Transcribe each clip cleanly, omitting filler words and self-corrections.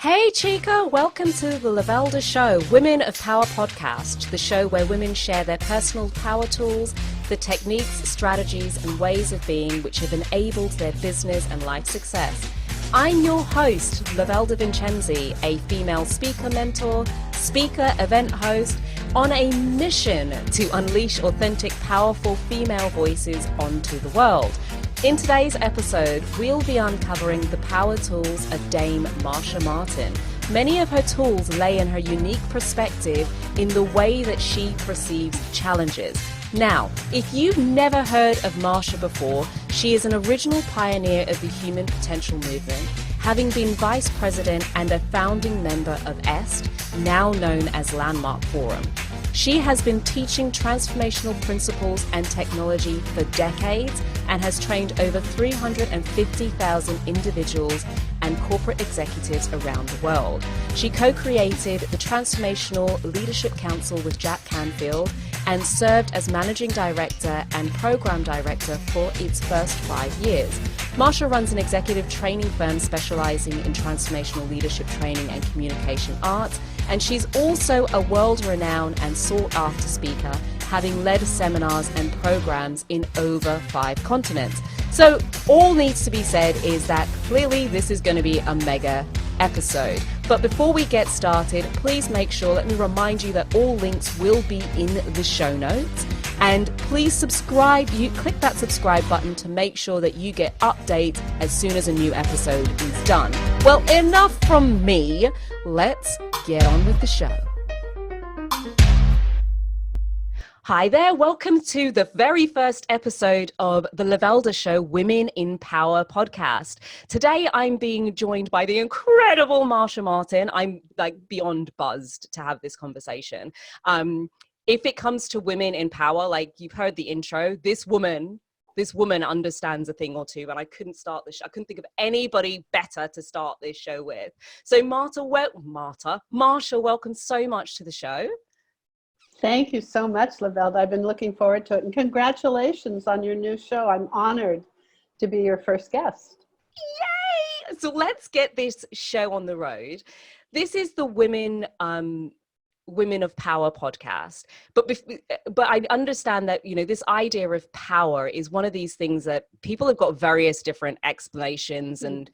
Hey Chica, welcome to the Lovelda Show, Women of Power podcast, the show where women share their personal power tools, the techniques, strategies and ways of being which have enabled their business and life success. I'm your host, Lovelda Vincenzi, a female speaker mentor, speaker, event host, on a mission to unleash authentic, powerful female voices onto the world. In today's episode, we'll be uncovering the power tools of Dame Marcia Martin. Many of her tools lay in her unique perspective in the way that she perceives challenges. Now, if you've never heard of Marcia before, she is an original pioneer of the human potential movement, having been vice president and a founding member of EST, now known as Landmark Forum. She has been teaching transformational principles and technology for decades and has trained over 350,000 individuals and corporate executives around the world. She co-created the Transformational Leadership Council with Jack Canfield and served as managing director and program director for its first 5 years. Marcia runs an executive training firm specializing in transformational leadership training and communication arts, and she's also a world-renowned and sought-after speaker, having led seminars and programs in over 5 continents. So all needs to be said is that clearly this is going to be a mega episode. But before we get started, please make sure, let me remind you that all links will be in the show notes. And please subscribe, you click that subscribe button to make sure that you get updates as soon as a new episode is done. Well, enough from me. Let's get on with the show. Hi there, welcome to the very first episode of the Lovelda Show, Women in Power podcast. Today I'm being joined by the incredible Marcia Martin. I'm like beyond buzzed to have this conversation. If it comes to women in power, like you've heard the intro, this woman understands a thing or two, and I couldn't think of anybody better to start this show with. So Marcia, welcome so much to the show. Thank you so much, Lovelda. I've been looking forward to it, and congratulations on your new show. I'm honored to be your first guest. Yay! So let's get this show on the road. This is the Women of Power podcast, but I understand that, you know, this idea of power is one of these things that people have got various different explanations and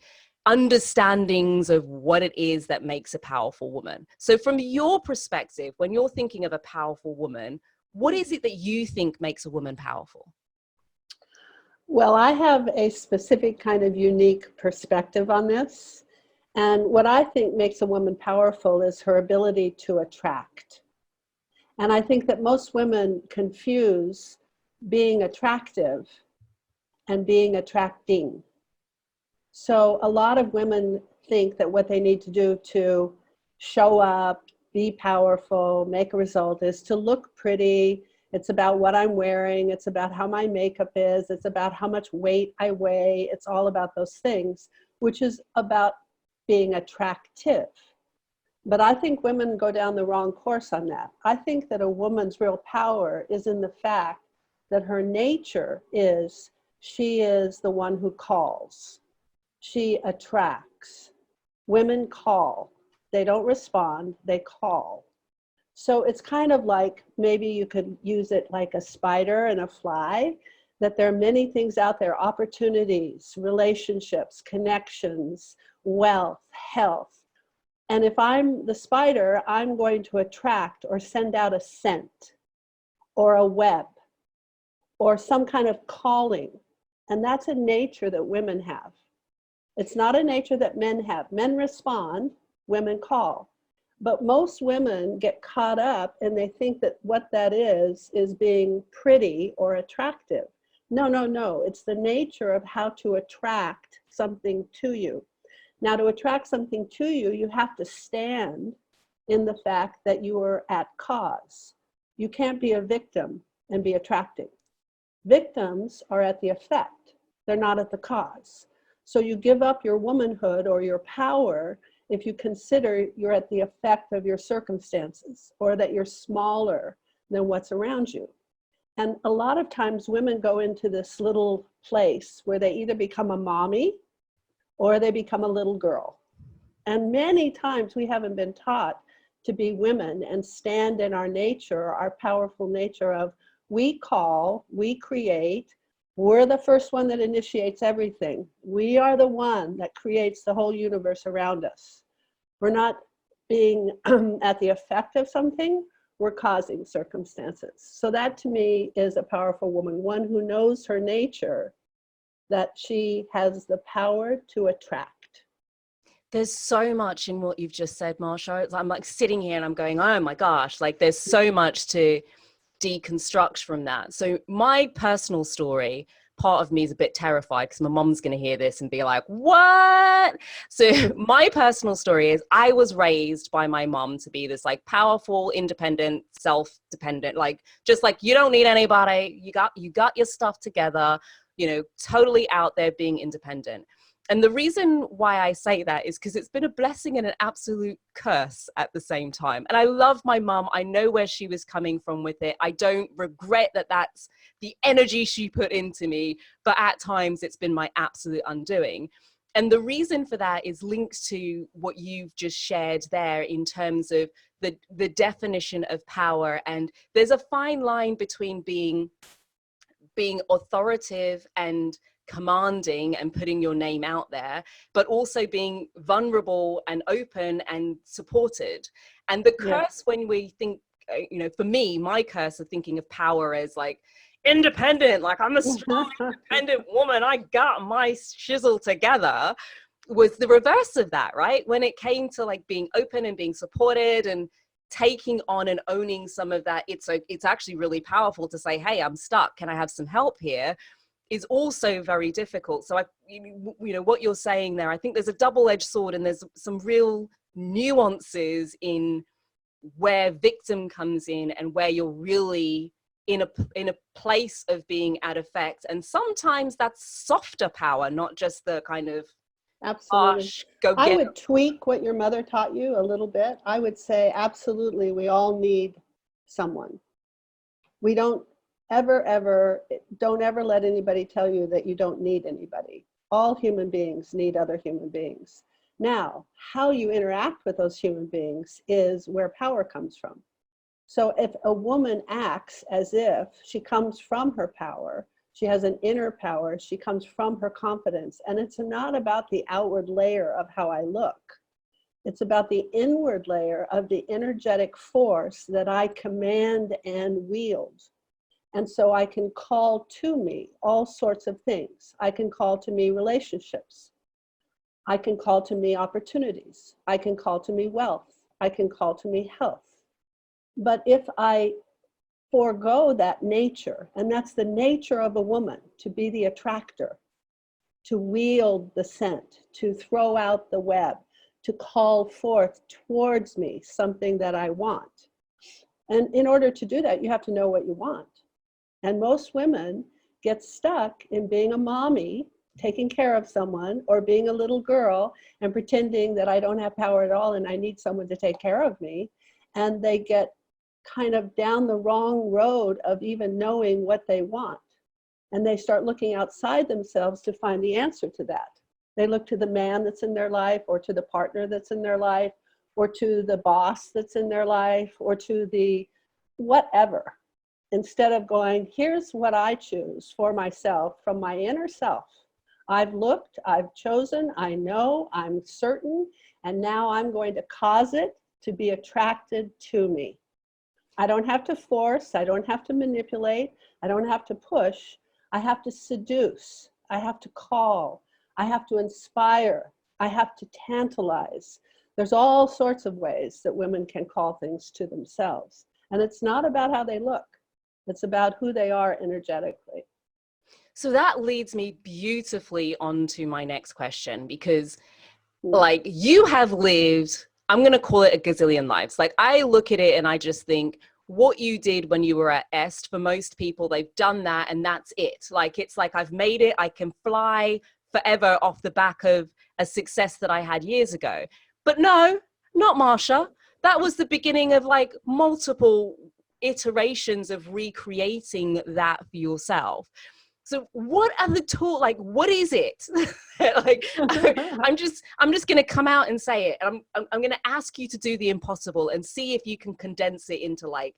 understandings of what it is that makes a powerful woman. So from your perspective, when you're thinking of a powerful woman, what is it that you think makes a woman powerful? Well, I have a specific kind of unique perspective on this. And what I think makes a woman powerful is her ability to attract. And I think that most women confuse being attractive and being attracting. So a lot of women think that what they need to do to show up, be powerful, make a result is to look pretty. It's about what I'm wearing. It's about how my makeup is. It's about how much weight I weigh. It's all about those things, which is about being attractive. But I think women go down the wrong course on that. I think that a woman's real power is in the fact that her nature is she is the one who calls. She attracts. Women call. They don't respond, they call. So it's kind of like, maybe you could use it like a spider and a fly, that there are many things out there, opportunities, relationships, connections, wealth, health. And if I'm the spider, I'm going to attract or send out a scent or a web or some kind of calling. And that's a nature that women have. It's not a nature that men have. Men respond, women call. But most women get caught up and they think that what that is being pretty or attractive. No. It's the nature of how to attract something to you. Now, to attract something to you, you have to stand in the fact that you are at cause. You can't be a victim and be attracting. Victims are at the effect. They're not at the cause. So you give up your womanhood or your power if you consider you're at the effect of your circumstances or that you're smaller than what's around you. And a lot of times women go into this little place where they either become a mommy or they become a little girl. And many times we haven't been taught to be women and stand in our nature, our powerful nature of we call, we create, we're the first one that initiates everything. We are the one that creates the whole universe around us. We're not being at the effect of something, we're causing circumstances. So that to me is a powerful woman, one who knows her nature, that she has the power to attract. There's so much in what you've just said, Marcia. I'm like sitting here and I'm going, oh my gosh, like there's so much to deconstruct from that. So my personal story, part of me is a bit terrified because my mom's going to hear this and be like, what? So my personal story is I was raised by my mom to be this like powerful, independent, self-dependent, like just like you don't need anybody. You got your stuff together, you know, totally out there being independent. And the reason why I say that is because it's been a blessing and an absolute curse at the same time. And I love my mum. I know where she was coming from with it. I don't regret that that's the energy she put into me, but at times it's been my absolute undoing. And the reason for that is linked to what you've just shared there in terms of the definition of power. And there's a fine line between being authoritative and commanding and putting your name out there, but also being vulnerable and open and supported. And the curse when we think, you know, for me, my curse of thinking of power as like independent, like I'm a strong, independent woman, I got my shizzle together, was the reverse of that, right? When it came to like being open and being supported and taking on and owning some of that, it's actually really powerful to say, hey, I'm stuck, can I have some help here? Is also very difficult. So you know what you're saying there, I think there's a double-edged sword and there's some real nuances in where victim comes in and where you're really in a place of being at effect. And sometimes that's softer power, not just the kind of absolutely. I would tweak what your mother taught you a little bit. I would say absolutely we all need someone. We don't ever let anybody tell you that you don't need anybody. All human beings need other human beings. Now, how you interact with those human beings is where power comes from. So if a woman acts as if she comes from her power, she has an inner power, she comes from her confidence, and it's not about the outward layer of how I look. It's about the inward layer of the energetic force that I command and wield. And so I can call to me all sorts of things. I can call to me relationships. I can call to me opportunities. I can call to me wealth. I can call to me health. But if I forego that nature, and that's the nature of a woman, to be the attractor, to wield the scent, to throw out the web, to call forth towards me something that I want. And in order to do that, you have to know what you want. And most women get stuck in being a mommy, taking care of someone, or being a little girl and pretending that I don't have power at all and I need someone to take care of me. And they get kind of down the wrong road of even knowing what they want. And they start looking outside themselves to find the answer to that. They look to the man that's in their life, or to the partner that's in their life, or to the boss that's in their life, or to the whatever. Instead of going, here's what I choose for myself from my inner self. I've looked, I've chosen, I know, I'm certain, and now I'm going to cause it to be attracted to me. I don't have to force, I don't have to manipulate, I don't have to push, I have to seduce, I have to call, I have to inspire, I have to tantalize. There's all sorts of ways that women can call things to themselves. And it's not about how they look. It's about who they are energetically. So that leads me beautifully on to my next question, because like you have lived, I'm going to call it a gazillion lives. Like I look at it and I just think what you did when you were at Est, for most people, they've done that and that's it. Like, it's like, I've made it, I can fly forever off the back of a success that I had years ago. But no, not Marcia. That was the beginning of like multiple iterations of recreating that for yourself. So what are the tools, like, what is it? Like, I'm just going to come out and say it. I'm going to ask you to do the impossible and see if you can condense it into like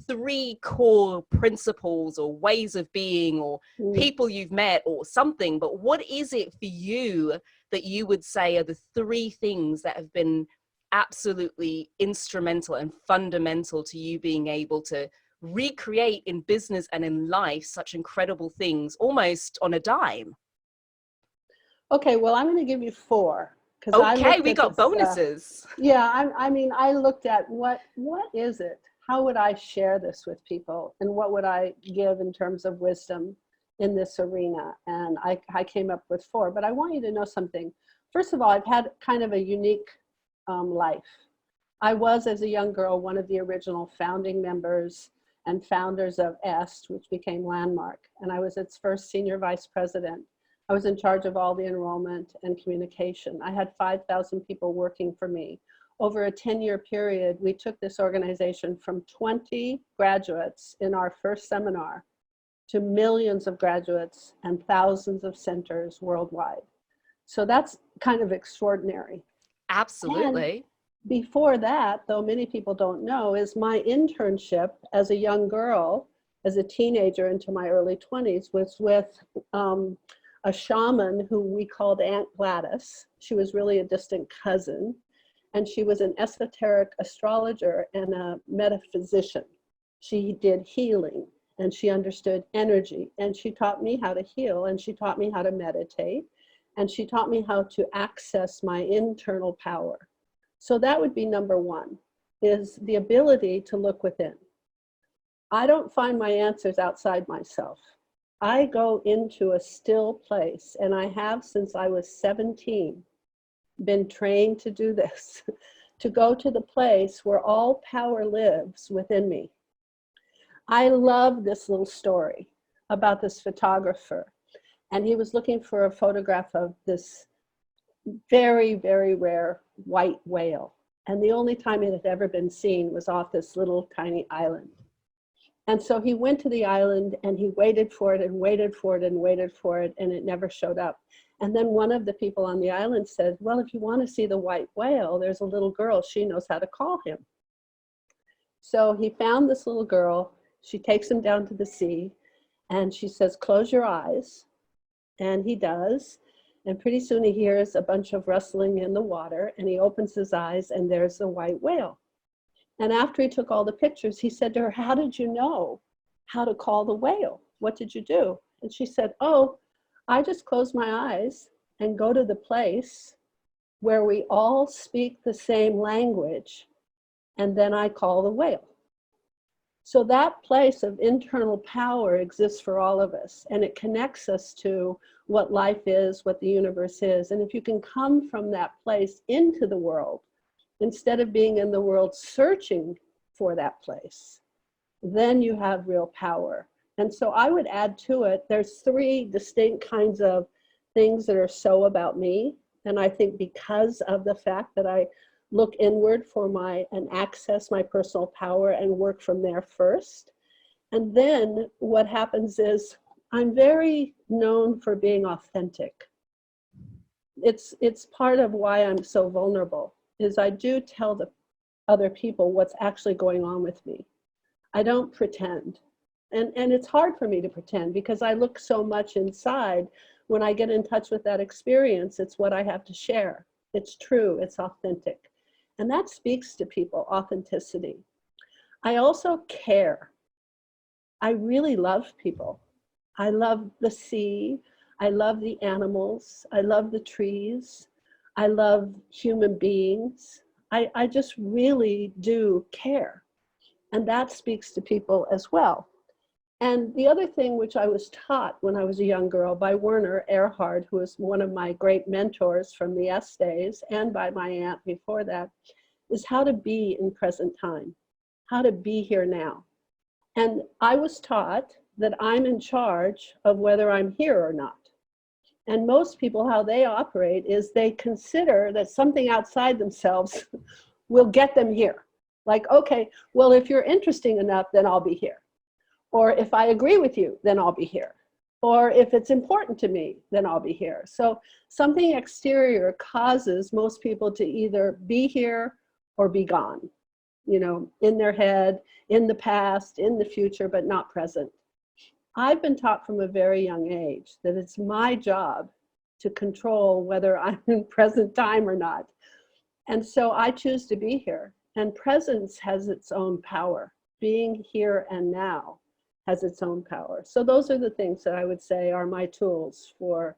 3 core principles or ways of being or people you've met or something. But what is it for you that you would say are the 3 things that have been absolutely instrumental and fundamental to you being able to recreate in business and in life such incredible things almost on a dime? Okay, well, I'm going to give you 4. Okay, we got bonuses. I mean, I looked at what is it? How would I share this with people? And what would I give in terms of wisdom in this arena? And I came up with 4, but I want you to know something. First of all, I've had kind of a unique life. I was, as a young girl, one of the original founding members and founders of EST, which became Landmark. And I was its first senior vice president. I was in charge of all the enrollment and communication. I had 5,000 people working for me. Over a 10-year period, we took this organization from 20 graduates in our first seminar to millions of graduates and thousands of centers worldwide. So that's kind of extraordinary. Absolutely. And before that, though many people don't know, is my internship as a young girl, as a teenager into my early 20s, was with a shaman who we called Aunt Gladys. She was really a distant cousin, and she was an esoteric astrologer and a metaphysician. She did healing, and she understood energy, and she taught me how to heal, and she taught me how to meditate, and she taught me how to access my internal power. So that would be number 1, is the ability to look within. I don't find my answers outside myself. I go into a still place, and I have since I was 17 been trained to do this, to go to the place where all power lives within me. I love this little story about this photographer, and he was looking for a photograph of this very, very rare white whale. And the only time it had ever been seen was off this little tiny island. And so he went to the island and he waited for it and waited for it and waited for it, and it never showed up. And then one of the people on the island said, well, if you want to see the white whale, there's a little girl, she knows how to call him. So he found this little girl, she takes him down to the sea, and she says, close your eyes. And he does. And pretty soon he hears a bunch of rustling in the water, and he opens his eyes, and there's the white whale. And after he took all the pictures, he said to her, how did you know how to call the whale? What did you do? And she said, oh, I just close my eyes and go to the place where we all speak the same language, and then I call the whale. So that place of internal power exists for all of us, and it connects us to what life is, what the universe is. And if you can come from that place into the world, instead of being in the world searching for that place, then you have real power. And so I would add to it, there's 3 distinct kinds of things that are so about me. And I think because of the fact that I look inward for and access my personal power and work from there first. And then what happens is I'm very known for being authentic. It's part of why I'm so vulnerable, is I do tell the other people what's actually going on with me. I don't pretend. And it's hard for me to pretend because I look so much inside. When I get in touch with that experience, it's what I have to share. It's true, it's authentic. And that speaks to people, authenticity. I also care. I really love people. I love the sea. I love the animals. I love the trees. I love human beings. I just really do care. And that speaks to people as well. And the other thing which I was taught when I was a young girl by Werner Erhard, who was one of my great mentors from the S days, and by my aunt before that, is how to be in present time, how to be here now. And I was taught that I'm in charge of whether I'm here or not. And most people, how they operate is they consider that something outside themselves will get them here. Like, okay, well, if you're interesting enough, then I'll be here. Or if I agree with you, then I'll be here. Or if it's important to me, then I'll be here. So something exterior causes most people to either be here or be gone, in their head, in the past, in the future, but not present. I've been taught from a very young age that it's my job to control whether I'm in present time or not. And so I choose to be here. And presence has its own power. Being here and now has its own power. So those are the things that I would say are my tools for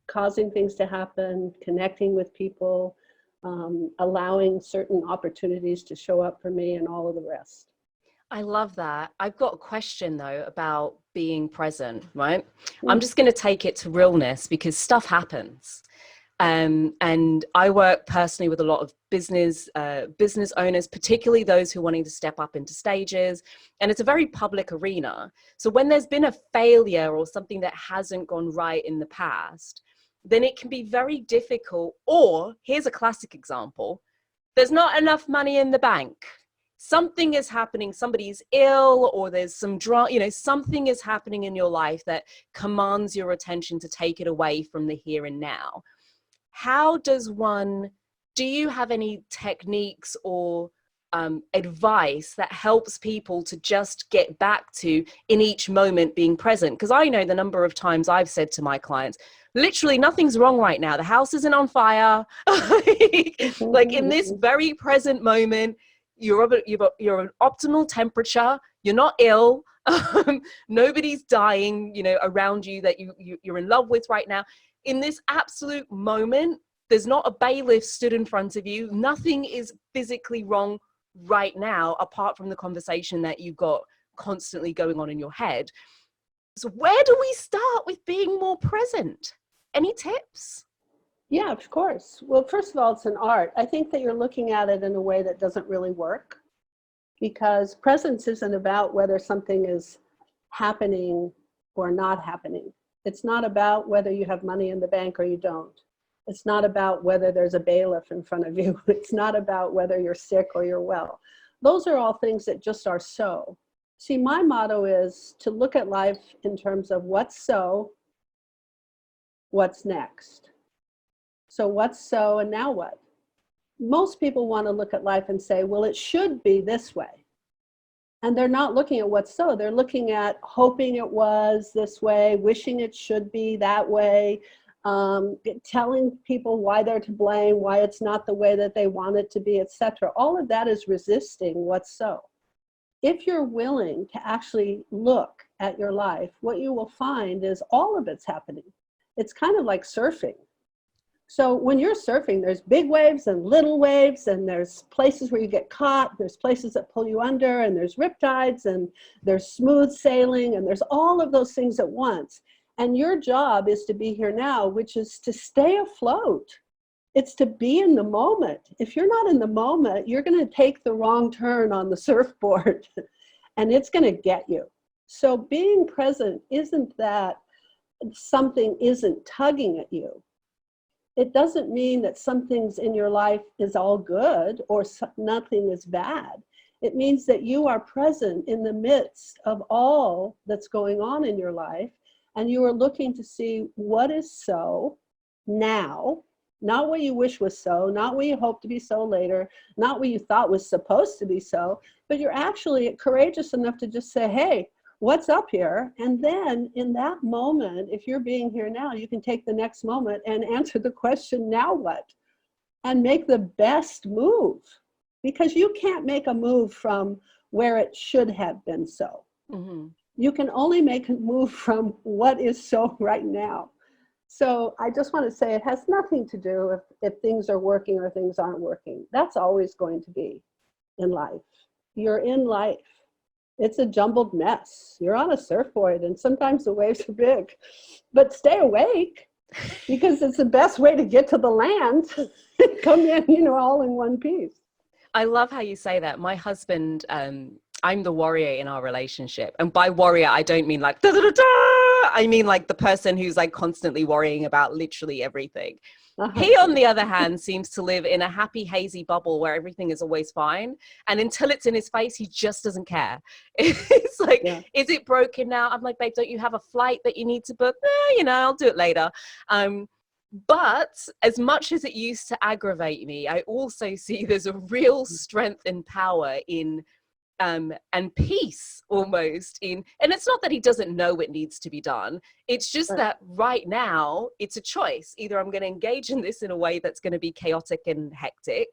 causing things to happen, connecting with people, allowing certain opportunities to show up for me, and all of the rest. I love that. I've got a question though about being present, right? I'm just going to take it to realness because stuff happens. And I work personally with a lot of business owners, particularly those who are wanting to step up into stages. And it's a very public arena. So when there's been a failure or something that hasn't gone right in the past, then it can be very difficult. Or here's a classic example. There's not enough money in the bank. Something is happening. Somebody's ill, or there's some drama, something is happening in your life that commands your attention to take it away from the here and now. How does do you have any techniques or advice that helps people to just get back to, in each moment, being present? Because I know the number of times I've said to my clients, literally nothing's wrong right now. The house isn't on fire. Like in this very present moment, you're an optimal temperature. You're not ill. Nobody's dying, around you that you're in love with right now. In this absolute moment, there's not a bailiff stood in front of you. Nothing is physically wrong right now, apart from the conversation that you've got constantly going on in your head. So where do we start with being more present? Any tips? Yeah, of course. Well, first of all, it's an art. I think that you're looking at it in a way that doesn't really work, because presence isn't about whether something is happening or not happening. It's not about whether you have money in the bank or you don't. It's not about whether there's a bailiff in front of you. It's not about whether you're sick or you're well. Those are all things that just are so. See, my motto is to look at life in terms of what's so, what's next. So what's so and now what? Most people want to look at life and say, well, it should be this way. And they're not looking at what's so. They're looking at hoping it was this way, wishing it should be that way, telling people why they're to blame, why it's not the way that they want it to be, etc. All of that is resisting what's so. If you're willing to actually look at your life, what you will find is all of it's happening. It's kind of like surfing. So when you're surfing, there's big waves and little waves, and there's places where you get caught, there's places that pull you under, and there's riptides, and there's smooth sailing, and there's all of those things at once. And your job is to be here now, which is to stay afloat. It's to be in the moment. If you're not in the moment, you're going to take the wrong turn on the surfboard, and it's going to get you. So being present isn't that something isn't tugging at you. It doesn't mean that some things in your life is all good or nothing is bad. It means that you are present in the midst of all that's going on in your life, and you are looking to see what is so now, not what you wish was so, not what you hope to be so later, not what you thought was supposed to be so, but you're actually courageous enough to just say, hey, what's up here? And then in that moment, if you're being here now, you can take the next moment and answer the question, now what? And make the best move, because you can't make a move from where it should have been so. Mm-hmm. You can only make a move from what is so right now. So I just want to say it has nothing to do if things are working or things aren't working. That's always going to be in life. You're in life. It's a jumbled mess. You're on a surfboard and sometimes the waves are big, but stay awake, because it's the best way to get to the land. Come in, all in one piece. I love how you say that. My husband, I'm the warrior in our relationship. And by warrior, I don't mean like, da, da, da, da. I mean like the person who's like constantly worrying about literally everything. He, on the other hand, seems to live in a happy, hazy bubble where everything is always fine. And until it's in his face, he just doesn't care. It's like, Yeah. is it broken now? I'm like, babe, don't you have a flight that you need to book? I'll do it later. But as much as it used to aggravate me, I also see there's a real strength and power in and peace almost in, and it's not that he doesn't know it needs to be done. It's just Right. that right now it's a choice. Either I'm going to engage in this in a way that's going to be chaotic and hectic,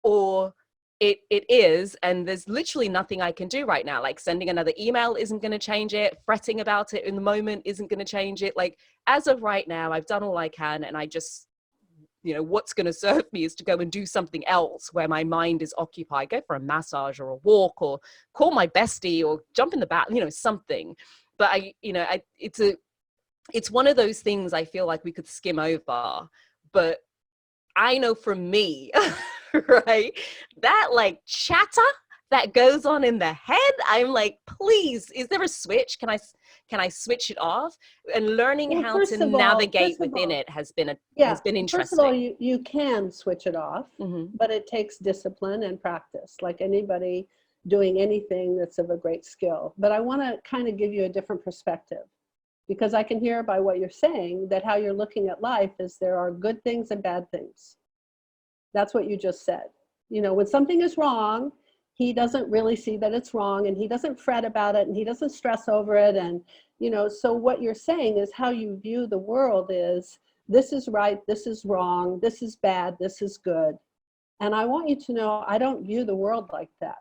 or it is, and there's literally nothing I can do right now. Like sending another email isn't going to change it. Fretting about it in the moment isn't going to change it. Like as of right now, I've done all I can, and I just, what's going to serve me is to go and do something else where my mind is occupied, go for a massage or a walk or call my bestie or jump in the bath, something. But it's one of those things I feel like we could skim over, but I know from me, right, that like chatter that goes on in the head, I'm like, please, is there a switch? Can I switch it off? And learning how to navigate within it has been interesting. First of all, you can switch it off, Mm-hmm. but it takes discipline and practice, like anybody doing anything that's of a great skill. But I want to kind of give you a different perspective, because I can hear by what you're saying that how you're looking at life is there are good things and bad things. That's what you just said. When something is wrong, he doesn't really see that it's wrong, and he doesn't fret about it, and he doesn't stress over it. And, so what you're saying is how you view the world is, this is right, this is wrong, this is bad, this is good. And I want you to know, I don't view the world like that.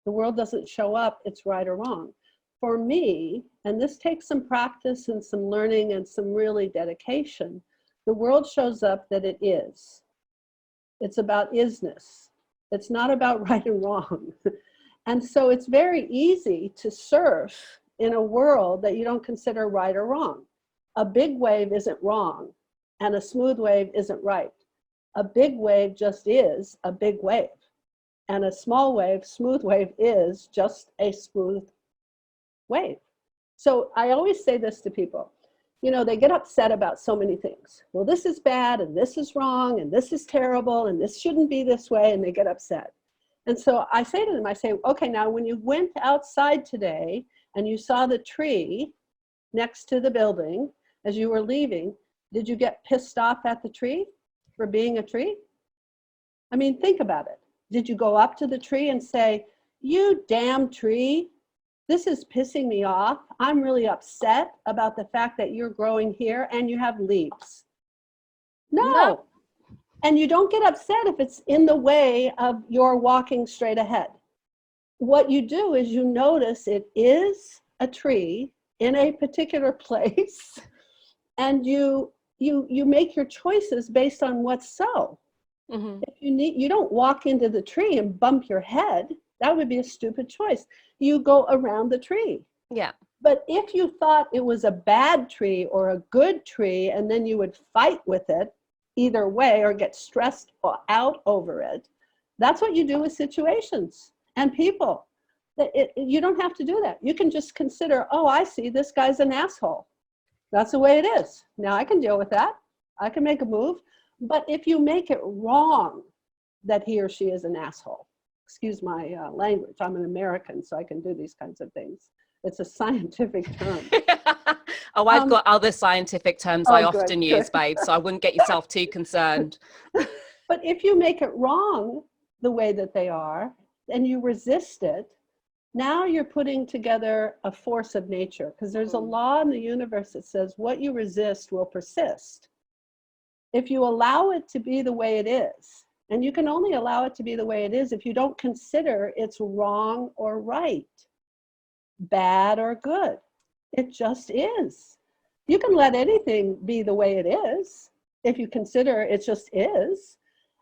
The world doesn't show up, it's right or wrong. For me, and this takes some practice and some learning and some really dedication, the world shows up that it is. It's about isness. It's not about right and wrong. And so it's very easy to surf in a world that you don't consider right or wrong. A big wave isn't wrong, and a smooth wave isn't right. A big wave just is a big wave. And a small wave, smooth wave, is just a smooth wave. So I always say this to people. They get upset about so many things. Well, this is bad, and this is wrong, and this is terrible, and this shouldn't be this way, and they get upset. And so I say to them, okay, now when you went outside today and you saw the tree next to the building as you were leaving, did you get pissed off at the tree for being a tree? I mean, think about it. Did you go up to the tree and say, you damn tree, this is pissing me off. I'm really upset about the fact that you're growing here and you have leaves? No. And you don't get upset if it's in the way of your walking straight ahead. What you do is you notice it is a tree in a particular place, and you make your choices based on what's so. Mm-hmm. If you don't walk into the tree and bump your head. That would be a stupid choice. You go around the tree. Yeah. But if you thought it was a bad tree or a good tree, and then you would fight with it either way or get stressed out over it, that's what you do with situations and people. You don't have to do that. You can just consider, oh, I see, this guy's an asshole. That's the way it is. Now I can deal with that. I can make a move. But if you make it wrong that he or she is an asshole, excuse my language, I'm an American, so I can do these kinds of things. It's a scientific term. Oh, I've got other scientific terms I often use, babe, so I wouldn't get yourself too concerned. But if you make it wrong the way that they are, and you resist it, now you're putting together a force of nature, because there's a law in the universe that says what you resist will persist. If you allow it to be the way it is, and you can only allow it to be the way it is if you don't consider it's wrong or right, bad or good. It just is. You can let anything be the way it is if you consider it just is.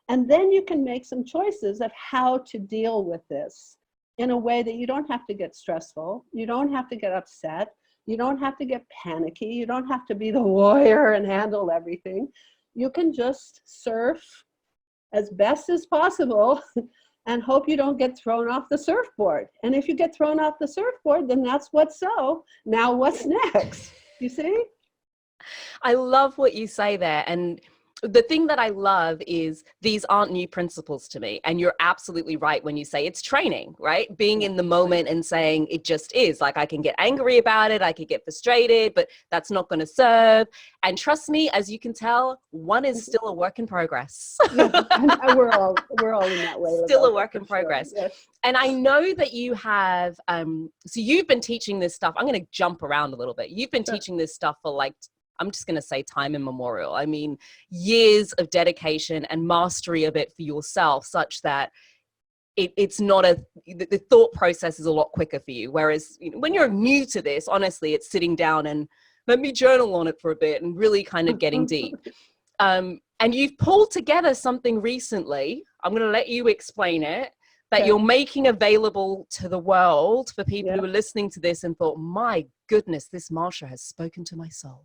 And then you can make some choices of how to deal with this in a way that you don't have to get stressful. You don't have to get upset. You don't have to get panicky. You don't have to be the warrior and handle everything. You can just surf as best as possible and hope you don't get thrown off the surfboard. And if you get thrown off the surfboard, then that's what's so. Now what's next? You see? I love what you say there. And the thing that I love is these aren't new principles to me. And you're absolutely right when you say it's training, right? Being in the moment and saying it just is. Like, I can get angry about it, I could get frustrated, but that's not going to serve. And trust me, as you can tell, one is still a work in progress. Yeah, and we're all in that way. Still a work in sure. progress. Yes. And I know that you have, so you've been teaching this stuff. I'm going to jump around a little bit. You've been teaching this stuff for, like, I'm just going to say time immemorial. I mean, years of dedication and mastery of it for yourself, such that it's not the thought process is a lot quicker for you. Whereas, you know, when you're new to this, honestly, it's sitting down and let me journal on it for a bit and really kind of getting deep. And you've pulled together something recently. I'm going to let you explain it, that you're making available to the world for people who are listening to this and thought, my goodness, this Marcia has spoken to my soul.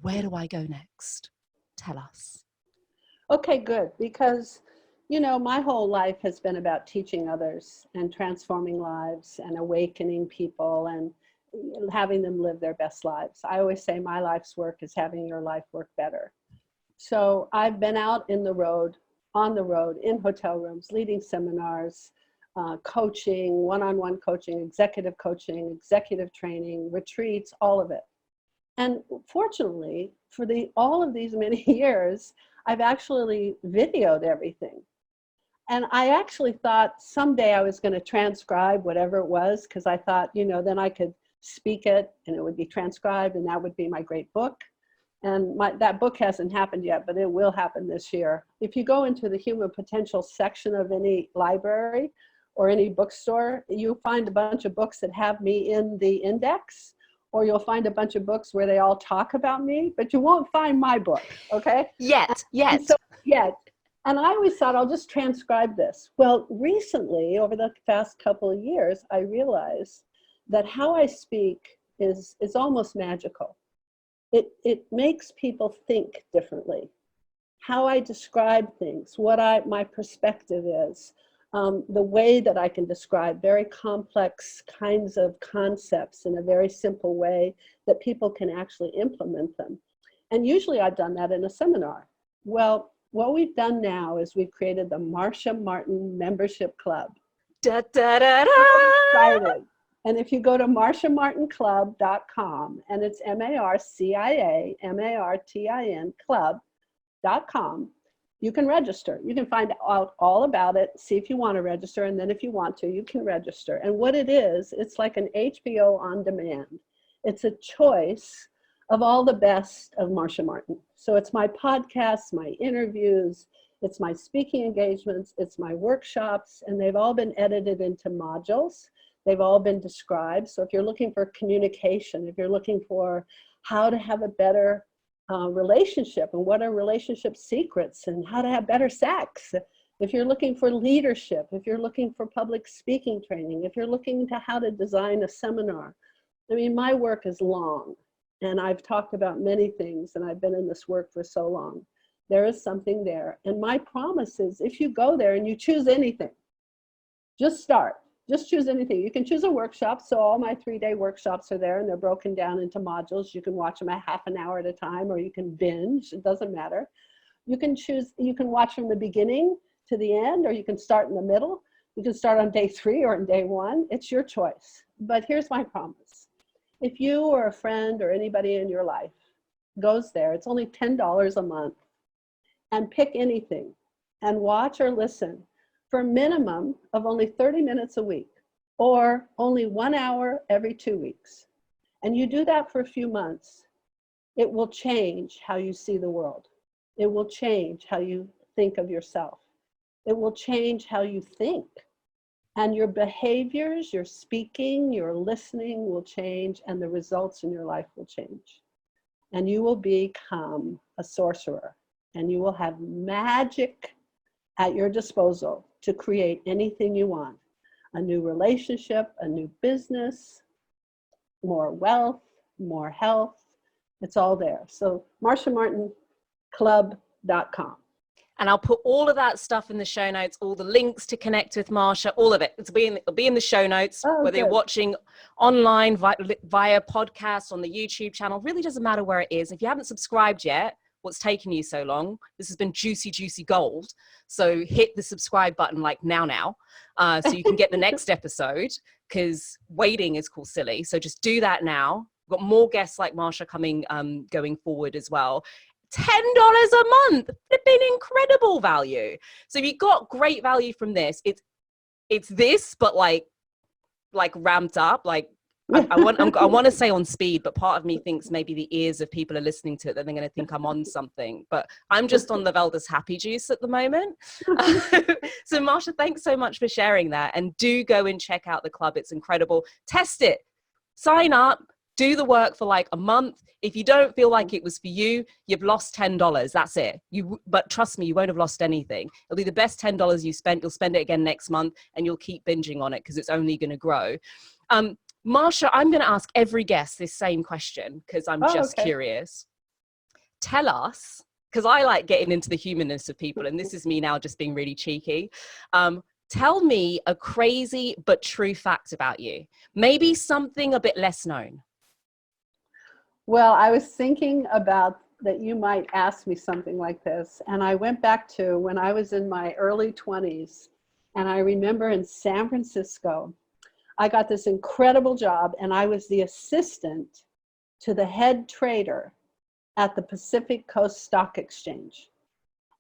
Where do I go next? Tell us. Okay, good. Because, you know, my whole life has been about teaching others and transforming lives and awakening people and having them live their best lives. I always say my life's work is having your life work better. So I've been out on the road, in hotel rooms, leading seminars, coaching, one-on-one coaching, executive training, retreats, all of it. And fortunately, for all of these many years, I've actually videoed everything. And I actually thought someday I was going to transcribe whatever it was, because I thought, you know, then I could speak it and it would be transcribed and that would be my great book. And that book hasn't happened yet, but it will happen this year. If you go into the human potential section of any library or any bookstore, you'll find a bunch of books that have me in the index. Or you'll find a bunch of books where they all talk about me, but you won't find my book, okay? Yet. And I always thought, I'll just transcribe this. Well, recently, over the past couple of years, I realized that how I speak is almost magical. It makes people think differently. How I describe things, what my perspective is, the way that I can describe very complex kinds of concepts in a very simple way that people can actually implement them. And usually I've done that in a seminar. Well, what we've done now is we've created the Marcia Martin Membership Club. Da, da, da, da. Excited. And if you go to marciamartinclub.com, and it's MarciaMartin club.com, you can register. You can find out all about it, see if you want to register, and then if you want to, you can register. And what it is, it's like an HBO on demand. It's a choice of all the best of Marcia Martin. So it's my podcasts, my interviews, it's my speaking engagements, it's my workshops, and they've all been edited into modules. They've all been described. So if you're looking for communication, if you're looking for how to have a better relationship and what are relationship secrets and how to have better sex, if you're looking for leadership, if you're looking for public speaking training, if you're looking to how to design a seminar. I mean, my work is long and I've talked about many things and I've been in this work for so long. There is something there. And my promise is if you go there and you choose anything, just start. Just choose anything. You can choose a workshop. So all my 3-day workshops are there and they're broken down into modules. You can watch them a half an hour at a time, or you can binge. It doesn't matter. You can choose, you can watch from the beginning to the end, or you can start in the middle. You can start on day 3 or on day 1. It's your choice. But here's my promise. If you or a friend or anybody in your life goes there, it's only $10 a month, and pick anything and watch or listen for a minimum of only 30 minutes a week, or only 1 hour every 2 weeks. And you do that for a few months, it will change how you see the world. It will change how you think of yourself. It will change how you think. And your behaviors, your speaking, your listening will change, and the results in your life will change. And you will become a sorcerer, and you will have magic at your disposal to create anything you want. A new relationship, a new business, more wealth, more health. It's all there. So marciamartinclub.com. And I'll put all of that stuff in the show notes, all the links to connect with Marcia, all of it. It'll be in the show notes, whether you're watching online via podcasts on the YouTube channel. Really doesn't matter where it is. If you haven't subscribed yet, what's taken you so long. This has been juicy, juicy gold. So hit the subscribe button like now, so you can get the next episode, because waiting is called silly. So just do that now. We've got more guests like Marcia coming, going forward as well. $10 a month, flipping incredible value. So if you got great value from this, it's this, but like ramped up. Like I want to say on speed, but part of me thinks maybe the ears of people are listening to it, then they're going to think I'm on something. But I'm just on Lovelda's happy juice at the moment. So Marcia, thanks so much for sharing that. And do go and check out the club. It's incredible. Test it. Sign up. Do the work for like a month. If you don't feel like it was for you, you've lost $10. That's it. But trust me, you won't have lost anything. It'll be the best $10 you spent. You'll spend it again next month, and you'll keep binging on it because it's only going to grow. Marcia, I'm going to ask every guest this same question because I'm just curious. Tell us, because I like getting into the humanness of people, and this is me now just being really cheeky. Tell me a crazy but true fact about you. Maybe something a bit less known. Well, I was thinking about that you might ask me something like this. And I went back to when I was in my early 20s. And I remember in San Francisco, I got this incredible job, and I was the assistant to the head trader at the Pacific Coast Stock Exchange.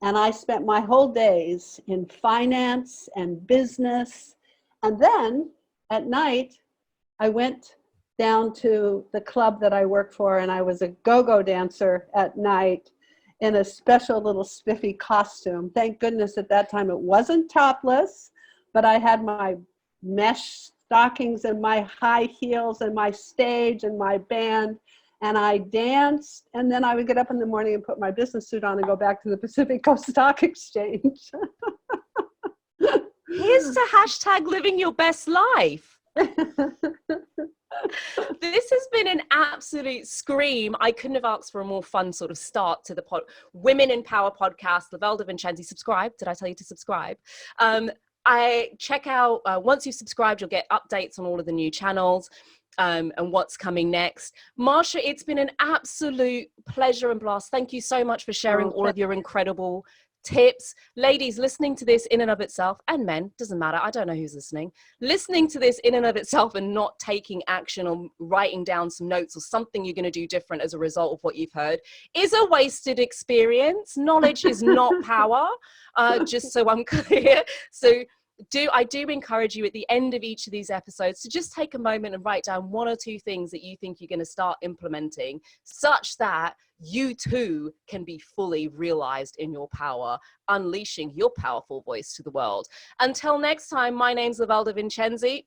And I spent my whole days in finance and business. And then at night, I went down to the club that I work for, and I was a go-go dancer at night in a special little spiffy costume. Thank goodness at that time it wasn't topless, but I had my mesh stockings and my high heels and my stage and my band, and I danced, and then I would get up in the morning and put my business suit on and go back to the Pacific Coast Stock Exchange. Here's to hashtag living your best life. This has been an absolute scream. I couldn't have asked for a more fun sort of start to the Women in Power podcast. Lovelda Vincenzi, subscribe. Did I tell you to subscribe? I check out, once you've subscribed, you'll get updates on all of the new channels and what's coming next. Marcia, it's been an absolute pleasure and blast. Thank you so much for sharing all of your incredible tips. Ladies, listening to this in and of itself, and men, doesn't matter, I don't know who's listening, listening to this in and of itself and not taking action or writing down some notes or something you're going to do different as a result of what you've heard is a wasted experience. Knowledge is not power, just so I'm clear. So I do encourage you at the end of each of these episodes to just take a moment and write down 1 or 2 things that you think you're going to start implementing, such that you too can be fully realized in your power, unleashing your powerful voice to the world. Until next time, my name's Lovelda Vincenzi.